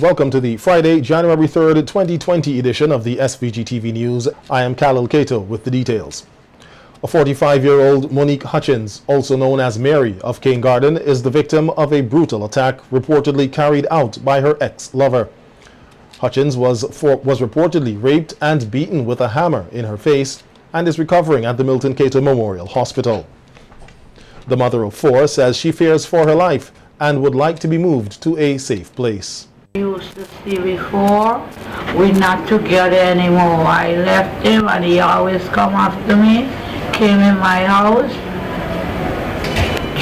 Welcome to the Friday, January 3rd, 2020 edition of the SVG-TV News. I am Khalil Kato with the details. A 45-year-old Monique Hutchins, also known as Mary of Cane Garden, is the victim of a brutal attack reportedly carried out by her ex-lover. Hutchins was reportedly raped and beaten with a hammer in her face and is recovering at the Milton Cato Memorial Hospital. The mother of four says she fears for her life and would like to be moved to a safe place. Used to see before, we're not together anymore. I left him and he always come after me, came in my house,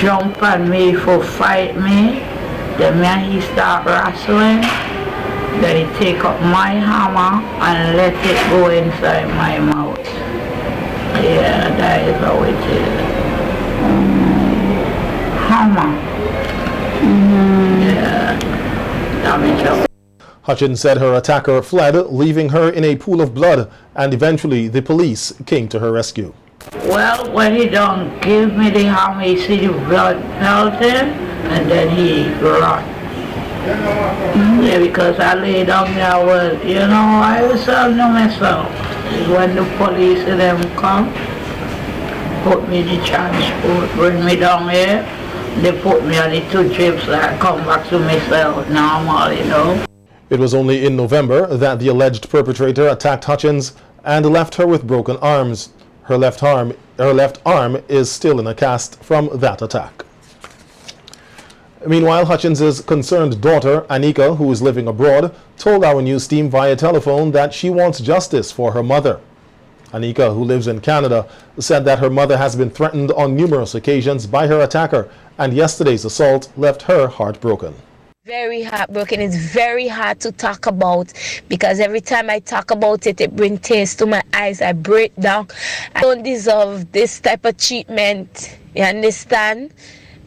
jump on me for fight me. Then when he start wrestling, then he take up my hammer and let it go inside my mouth. Yeah, that is how it is. Hammer. Yeah. Hutchins said her attacker fled, leaving her in a pool of blood, and eventually the police came to her rescue. Well, when he don't give me the hammer, he see the blood melting, and then he run. Yeah, because I lay down there, I was telling myself, when the police and them come, put me in the transport, bring me down here, they put me on the 2 trips, I come back to myself normal, It was only in November that the alleged perpetrator attacked Hutchins and left her with broken arms. Her left arm is still in a cast from that attack. Meanwhile, Hutchins' concerned daughter, Anika, who is living abroad, told our news team via telephone that she wants justice for her mother. Anika, who lives in Canada, said that her mother has been threatened on numerous occasions by her attacker, and yesterday's assault left her heartbroken. Very heartbroken. It's very hard to talk about because every time I talk about it, it brings tears to my eyes. I break down. I don't deserve this type of treatment. You understand?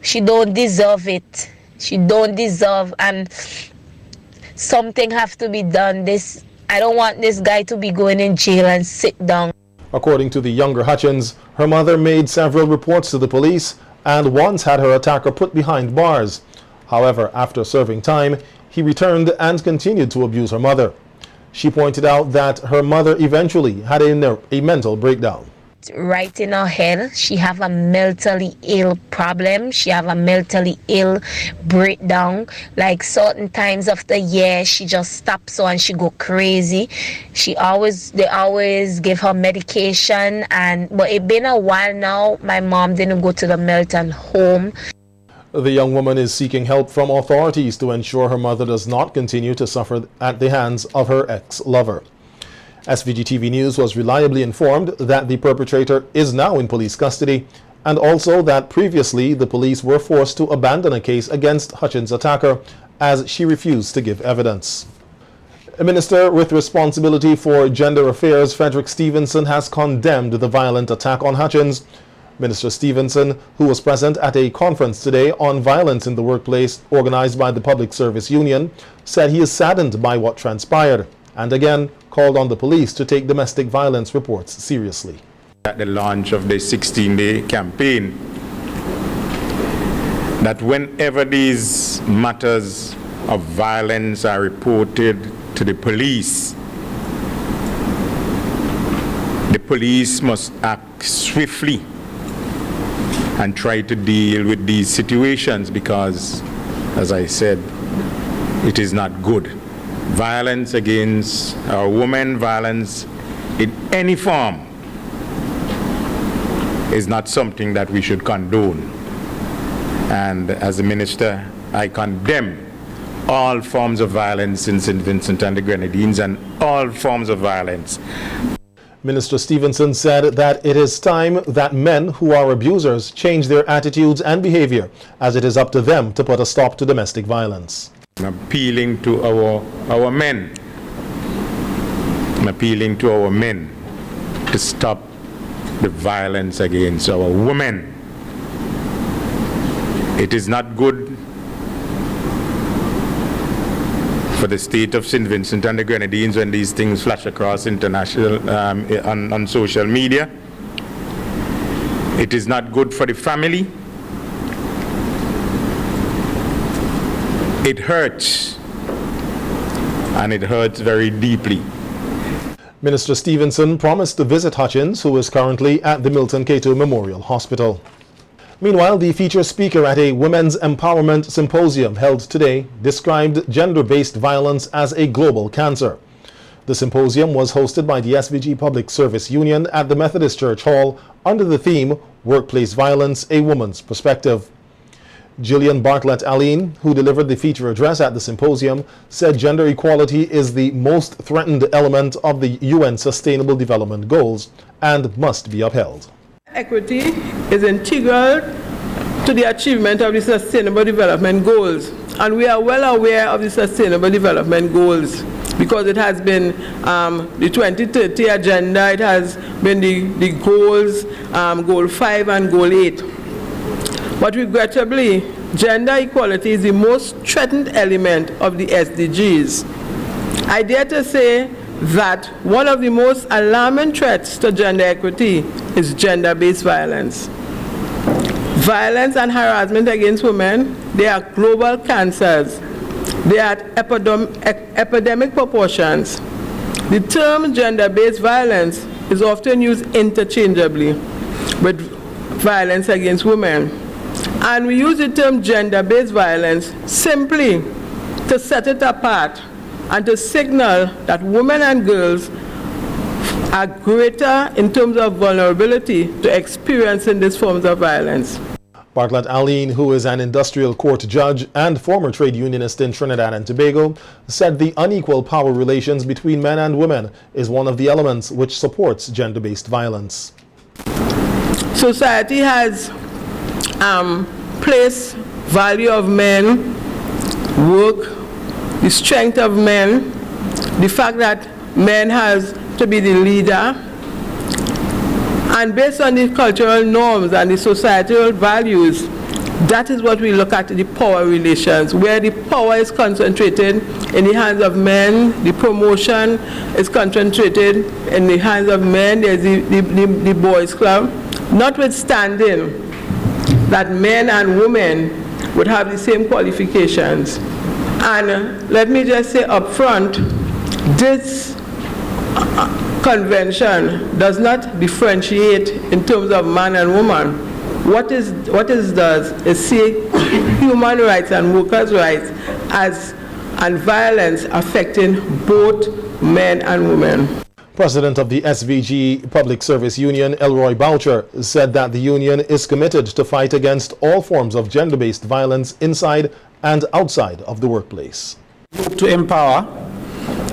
She don't deserve it. She don't deserve, and something have to be done. I don't want this guy to be going in jail and sit down. According to the younger Hutchins, her mother made several reports to the police and once had her attacker put behind bars. However, after serving time, he returned and continued to abuse her mother. She pointed out that her mother eventually had a mental breakdown. Right in her head, she have a mentally ill problem. She have a mentally ill breakdown. Like certain times of the year, she just stops and she go crazy. They always give her medication, but it been a while now. My mom didn't go to the Milton home. The young woman is seeking help from authorities to ensure her mother does not continue to suffer at the hands of her ex-lover. SVG-TV News was reliably informed that the perpetrator is now in police custody, and also that previously the police were forced to abandon a case against Hutchins' attacker as she refused to give evidence. A minister with responsibility for gender affairs, Frederick Stevenson, has condemned the violent attack on Hutchins. Minister Stevenson, who was present at a conference today on violence in the workplace organized by the Public Service Union, said he is saddened by what transpired, and again called on the police to take domestic violence reports seriously. At the launch of the 16-day campaign, that whenever these matters of violence are reported to the police must act swiftly and try to deal with these situations because, as I said, it is not good. Violence against our women, violence in any form, is not something that we should condone. And as a minister, I condemn all forms of violence in St. Vincent and the Grenadines and all forms of violence. Minister Stevenson said that it is time that men who are abusers change their attitudes and behavior, as it is up to them to put a stop to domestic violence. I'm appealing to our men. I'm appealing to our men to stop the violence against our women. It is not good for the state of St. Vincent and the Grenadines when these things flash across international on social media. It is not good for the family. It hurts and it hurts very deeply. Minister Stevenson promised to visit Hutchins, who is currently at the Milton Cato Memorial Hospital. Meanwhile, the featured speaker at a Women's Empowerment Symposium held today described gender-based violence as a global cancer. The symposium was hosted by the SVG Public Service Union at the Methodist Church Hall under the theme, Workplace Violence, a Woman's Perspective. Gillian Bartlett-Aline, who delivered the feature address at the symposium, said gender equality is the most threatened element of the UN Sustainable Development Goals and must be upheld. Equity is integral to the achievement of the Sustainable Development Goals, and we are well aware of the Sustainable Development Goals because it has been the 2030 agenda, it has been the goals, Goal 5 and Goal 8. But regrettably, gender equality is the most threatened element of the SDGs. I dare to say that one of the most alarming threats to gender equity is gender-based violence. Violence and harassment against women, they are global cancers. They are at epidemic proportions. The term gender-based violence is often used interchangeably with violence against women. And we use the term gender-based violence simply to set it apart and to signal that women and girls are greater in terms of vulnerability to experiencing these forms of violence. Bartlett-Aline, who is an industrial court judge and former trade unionist in Trinidad and Tobago, said the unequal power relations between men and women is one of the elements which supports gender-based violence. Society has placed value of men, work, the strength of men, the fact that men has to be the leader, and based on the cultural norms and the societal values, that is what we look at, the power relations, where the power is concentrated in the hands of men, the promotion is concentrated in the hands of men, there's the boys club, notwithstanding that men and women would have the same qualifications. And let me just say up front, this convention does not differentiate in terms of man and woman. What it does is see human rights and workers' rights and violence affecting both men and women. President of the SVG Public Service Union, Elroy Boucher, said that the union is committed to fight against all forms of gender-based violence inside and outside of the workplace. To empower,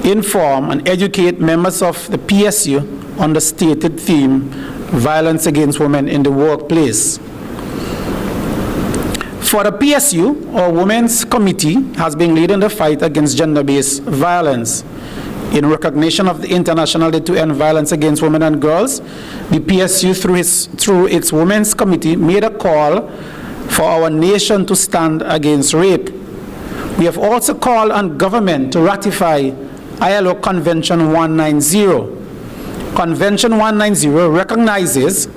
inform and educate members of the PSU on the stated theme, violence against women in the workplace. For the PSU, our Women's Committee has been leading the fight against gender-based violence. In recognition of the International Day to End Violence Against Women and Girls, the PSU, through its Women's Committee, made a call for our nation to stand against rape. We have also called on government to ratify ILO Convention 190. Convention 190 recognizes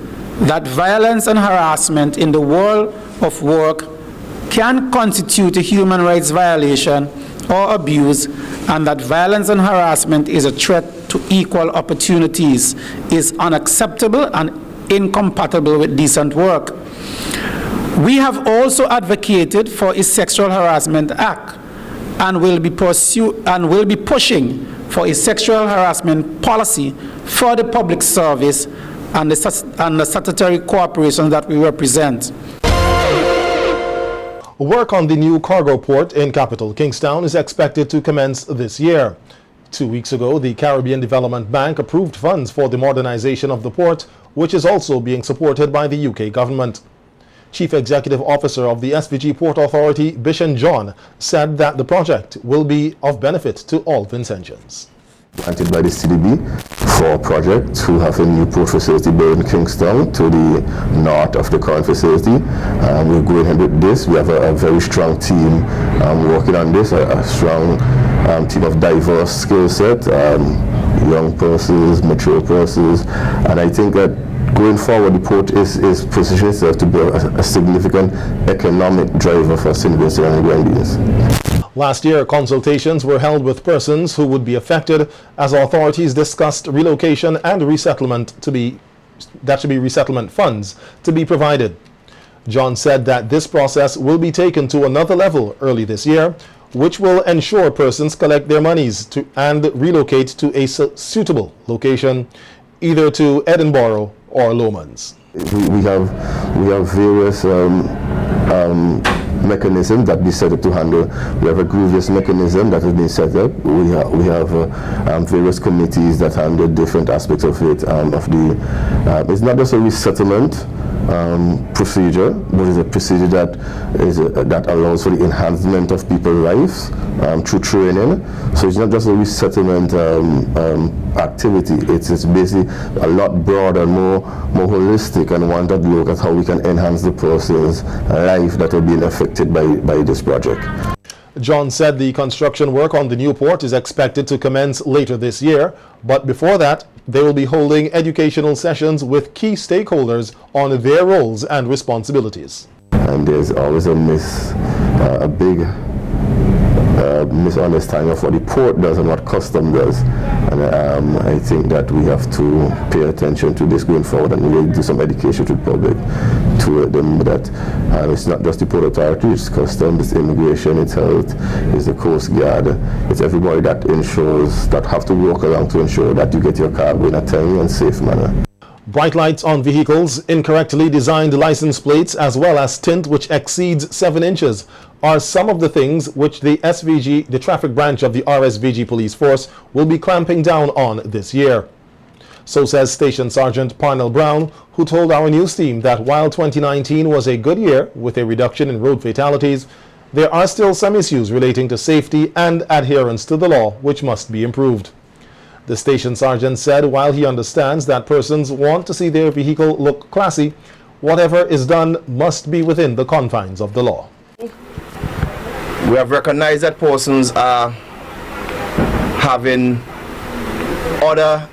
that violence and harassment in the world of work can constitute a human rights violation or abuse, and that violence and harassment is a threat to equal opportunities, is unacceptable and incompatible with decent work. We have also advocated for a Sexual Harassment Act and will be pushing for a sexual harassment policy for the public service and the statutory corporations that we represent. Work on the new cargo port in capital Kingstown is expected to commence this year. 2 weeks ago, the Caribbean Development Bank approved funds for the modernization of the port, which is also being supported by the UK government. Chief Executive Officer of the SVG Port Authority, Bishan John, said that the project will be of benefit to all Vincentians. Granted by the CDB for a project to have a new port facility built in Kingstown to the north of the current facility. We're going ahead with this. We have a very strong team working on this, a strong team of diverse skill set, young persons, mature persons, and I think that going forward, the port is positioning itself to be a significant economic driver for St. Vincent and the Grenadines. Last year, consultations were held with persons who would be affected as authorities discussed relocation and resettlement resettlement funds to be provided. John said that this process will be taken to another level early this year, which will ensure persons collect their monies and relocate to a suitable location, either to Edinburgh or Lomans. We have various mechanisms that we set up to handle. We have a grievous mechanism that has been set up. We have various committees that handle different aspects of it. It's not just a resettlement procedure, but it's a procedure that allows for the enhancement of people's lives through training. So it's not just a resettlement activity. It's basically a lot broader, more holistic, and one that look at how we can enhance the person's life that are being affected by this project. John said the construction work on the new port is expected to commence later this year, but before that, they will be holding educational sessions with key stakeholders on their roles and responsibilities. And there's always a big misunderstanding of what the port does and what custom does. And I think that we have to pay attention to this going forward and really do some education to the public to them that it's not just the port authority, it's customs, it's immigration, it's health, it's the Coast Guard, it's everybody that ensures, that have to work around to ensure that you get your cargo in a timely and safe manner. Bright lights on vehicles, incorrectly designed license plates, as well as tint which exceeds 7 inches are some of the things which the SVG, the traffic branch of the RSVG police force, will be clamping down on this year. So says Station Sergeant Parnell Brown, who told our news team that while 2019 was a good year with a reduction in road fatalities, there are still some issues relating to safety and adherence to the law which must be improved. The station sergeant said while he understands that persons want to see their vehicle look classy, whatever is done must be within the confines of the law. We have recognized that persons are having other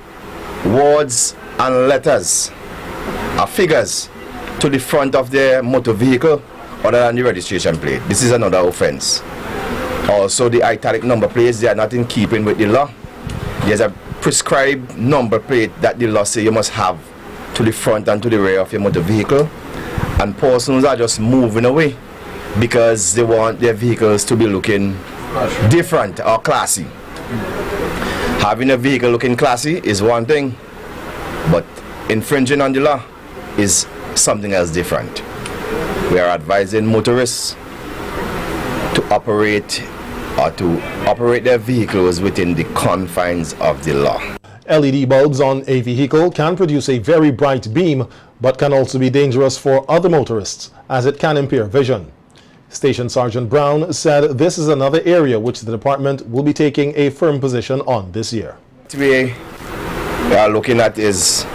words and letters or figures to the front of their motor vehicle other than the registration plate. This is another offense. Also, the italic number plates, they are not in keeping with the law. There's a prescribed number plate that the law says you must have to the front and to the rear of your motor vehicle, and persons are just moving away because they want their vehicles to be looking different or classy. Having a vehicle looking classy is one thing, but infringing on the law is something else different. We are advising motorists to operate their vehicles within the confines of the law. LED bulbs on a vehicle can produce a very bright beam, but can also be dangerous for other motorists, as it can impair vision. Station Sergeant Brown said this is another area which the department will be taking a firm position on this year. What we are looking at is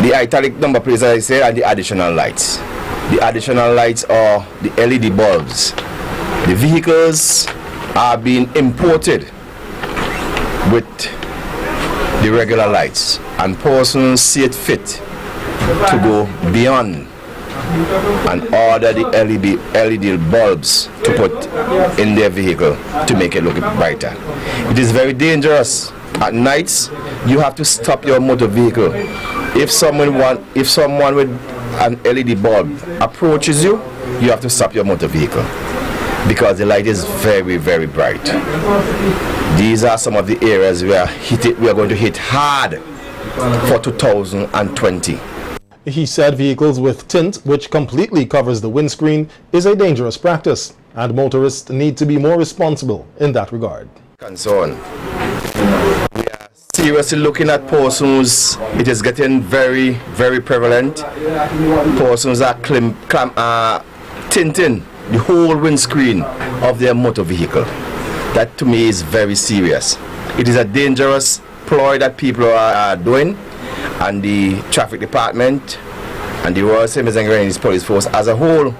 the italic number plates, as I said, and the additional lights. The additional lights are the LED bulbs. The vehicles are being imported with the regular lights, and persons see it fit to go beyond and order the LED bulbs to put in their vehicle to make it look brighter. It is very dangerous. At nights, you have to stop your motor vehicle. If someone with an LED bulb approaches you, you have to stop your motor vehicle because the light is very, very bright. These are some of the areas we are going to hit hard for 2020. He said vehicles with tint, which completely covers the windscreen, is a dangerous practice, and motorists need to be more responsible in that regard. Concern. We are seriously looking at persons. It is getting very, very prevalent. Persons are tinting the whole windscreen of their motor vehicle. That to me is very serious. It is a dangerous ploy that people are doing, and the traffic department and the Royal Symposium Police Force as a whole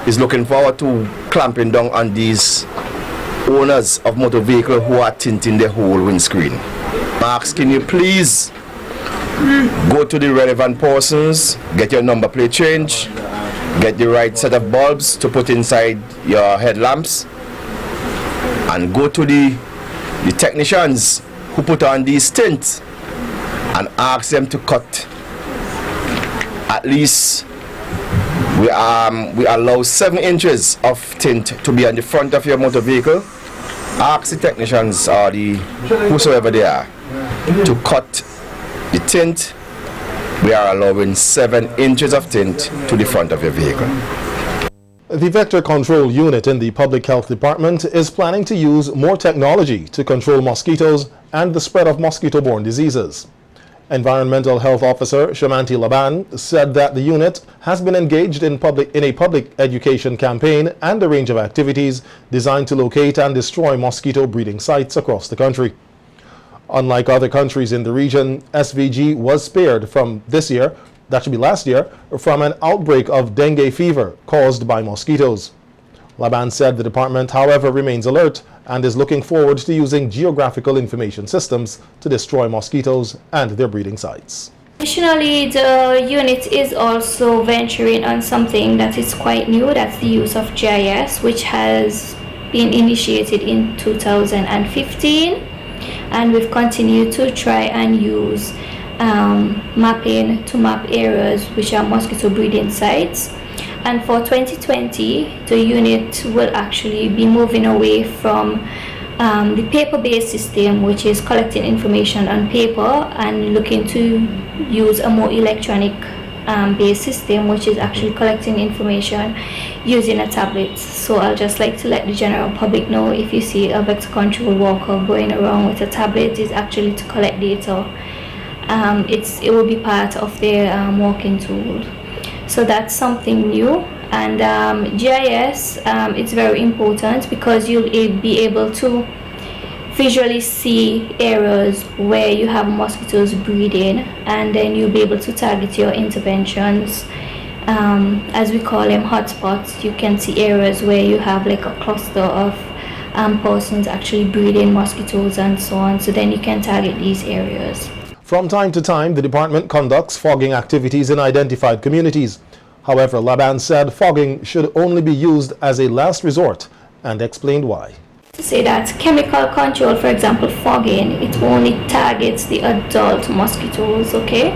is looking forward to clamping down on these owners of motor vehicles who are tinting their whole windscreen. Max, can you please go to the relevant persons, get your number plate changed, get the right set of bulbs to put inside your headlamps, and go to the technicians who put on these tints and ask them to cut at least, we allow 7 inches of tint to be on the front of your motor vehicle. Ask the technicians or whosoever they are to cut the tint. We are allowing 7 inches of tint to the front of your vehicle. The Vector Control Unit in the Public Health Department is planning to use more technology to control mosquitoes and the spread of mosquito-borne diseases. Environmental Health Officer Shamanti Laban said that the unit has been engaged in a public education campaign and a range of activities designed to locate and destroy mosquito breeding sites across the country. Unlike other countries in the region, SVG was spared from last year, from an outbreak of dengue fever caused by mosquitoes. Laban said the department, however, remains alert and is looking forward to using geographical information systems to destroy mosquitoes and their breeding sites. Additionally, the unit is also venturing on something that is quite new. That's the use of GIS, which has been initiated in 2015, and we've continued to try and use mapping to map areas which are mosquito breeding sites. And for 2020, the unit will actually be moving away from the paper-based system, which is collecting information on paper, and looking to use a more electronic based system, which is actually collecting information using a tablet. So I'll just like to let the general public know, if you see a vector control worker going around with a tablet, is actually to collect data. It will be part of their working tool. So that's something new. And GIS, it's very important because you'll be able to visually see areas where you have mosquitoes breeding, and then you'll be able to target your interventions. As we call them, hotspots. You can see areas where you have like a cluster of persons actually breeding mosquitoes and so on, so then you can target these areas. From time to time, the department conducts fogging activities in identified communities. However, Laban said fogging should only be used as a last resort, and explained why. To say that chemical control, for example fogging, it only targets the adult mosquitoes, okay?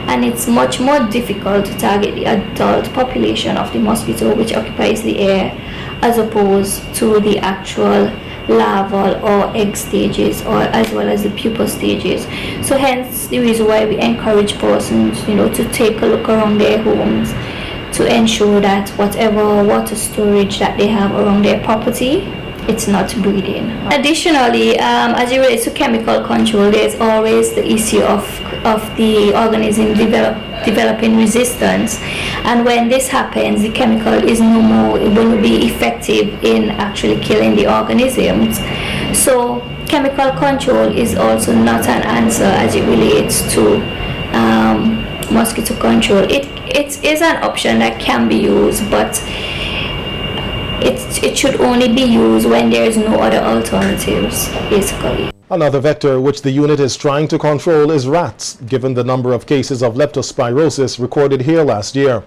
And it's much more difficult to target the adult population of the mosquito which occupies the air, as opposed to the actual larval or egg stages, or as well as the pupa stages. So hence the reason why we encourage persons, to take a look around their homes to ensure that whatever water storage that they have around their property, it's not breeding. Additionally, as it relates to chemical control, there's always the issue of the organism developing resistance, and when this happens, the chemical is no more, it will be effective in actually killing the organisms. So chemical control is also not an answer as it relates to mosquito control. It is an option that can be used, but it should only be used when there is no other alternatives, basically. Another vector which the unit is trying to control is rats, given the number of cases of leptospirosis recorded here last year.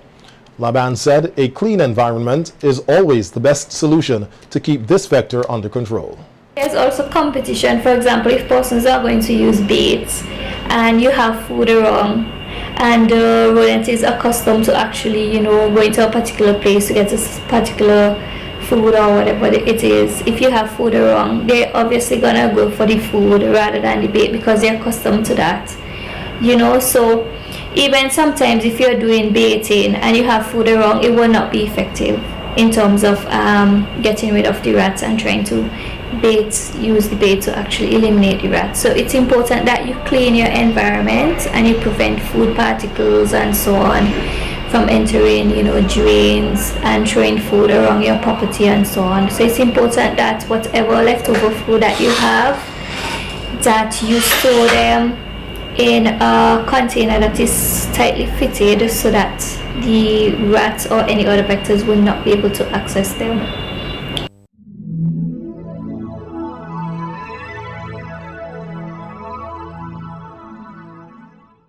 Laban said a clean environment is always the best solution to keep this vector under control. There's also competition. For example, if persons are going to use baits and you have food around, and the rodent is accustomed to actually, going to a particular place to get a particular food or whatever it is. If you have food around, they're obviously gonna go for the food rather than the bait because they're accustomed to that. So even sometimes if you're doing baiting and you have food around, it will not be effective in terms of getting rid of the rats and trying to use the bait to actually eliminate the rats. So it's important that you clean your environment and you prevent food particles and so on from entering, drains and throwing food around your property and so on. So it's important that whatever leftover food that you have, that you store them in a container that is tightly fitted so that the rats or any other vectors will not be able to access them.